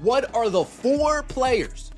What are the four players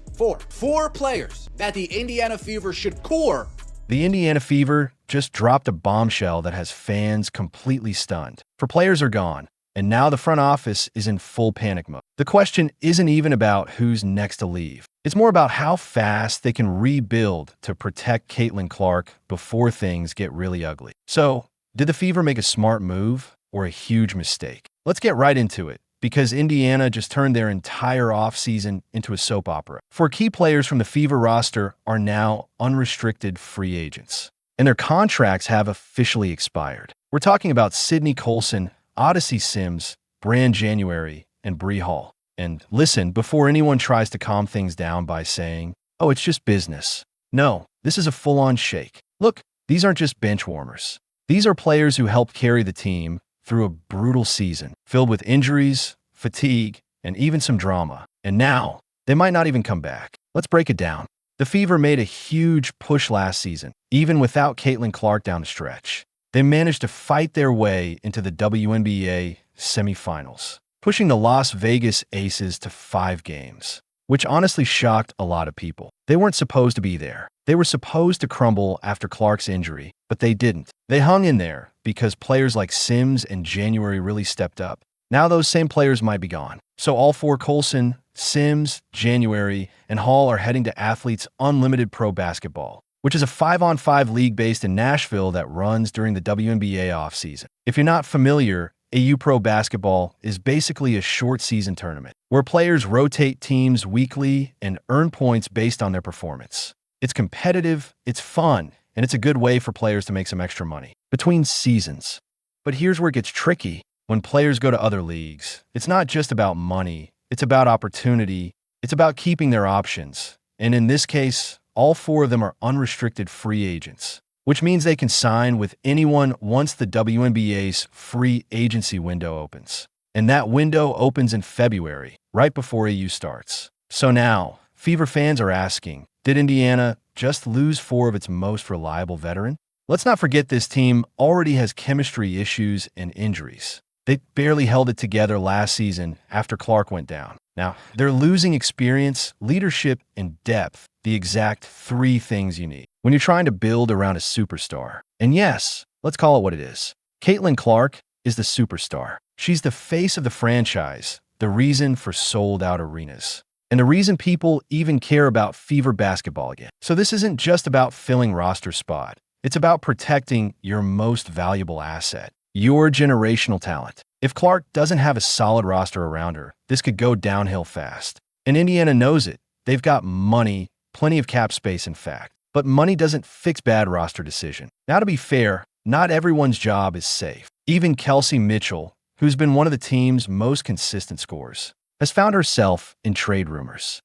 that the Indiana Fever should core? The Indiana Fever just dropped a bombshell that has fans completely stunned. For players are gone, and now the front office is in full panic mode. The question isn't even about who's next to leave. It's more about how fast they can rebuild to protect Caitlin Clark before things get really ugly. So, did the Fever make a smart move or a huge mistake? Let's get right into it, because Indiana just turned their entire offseason into a soap opera. Four key players from the Fever roster are now unrestricted free agents, and their contracts have officially expired. We're talking about Sydney Colson, Odyssey Sims, Brand January, and Bree Hall. And listen, before anyone tries to calm things down by saying, oh, it's just business. No, this is a full-on shake. Look, these aren't just bench warmers. These are players who helped carry the team through a brutal season, filled with injuries, fatigue, and even some drama. And now, they might not even come back. Let's break it down. The Fever made a huge push last season, even without Caitlin Clark down the stretch. They managed to fight their way into the WNBA semifinals, pushing the Las Vegas Aces to 5 games, which honestly shocked a lot of people. They weren't supposed to be there. They were supposed to crumble after Clark's injury, but they didn't. They hung in there because players like Sims and January really stepped up. Now those same players might be gone. So all four, Colson, Sims, January, and Hall, are heading to Athletes Unlimited Pro Basketball, which is a 5-on-5 league based in Nashville that runs during the WNBA offseason. If you're not familiar, AU Pro Basketball is basically a short season tournament where players rotate teams weekly and earn points based on their performance. It's competitive, it's fun, and it's a good way for players to make some extra money between seasons. But here's where it gets tricky. When players go to other leagues, it's not just about money, it's about opportunity, it's about keeping their options. And in this case, all four of them are unrestricted free agents, which means they can sign with anyone once the WNBA's free agency window opens. And that window opens in February, right before AU starts. So now, Fever fans are asking, did Indiana just lose 4 of its most reliable veterans? Let's not forget this team already has chemistry issues and injuries. They barely held it together last season after Clark went down. Now, they're losing experience, leadership, and depth, the exact 3 things you need when you're trying to build around a superstar. And yes, let's call it what it is. Caitlin Clark is the superstar. She's the face of the franchise, the reason for sold-out arenas, and the reason people even care about Fever basketball again. So this isn't just about filling roster spot. It's about protecting your most valuable asset, your generational talent. If Clark doesn't have a solid roster around her, this could go downhill fast. And Indiana knows it. They've got money, plenty of cap space in fact. But money doesn't fix bad roster decision. Now to be fair, not everyone's job is safe. Even Kelsey Mitchell, who's been one of the team's most consistent scorers, has found herself in trade rumors.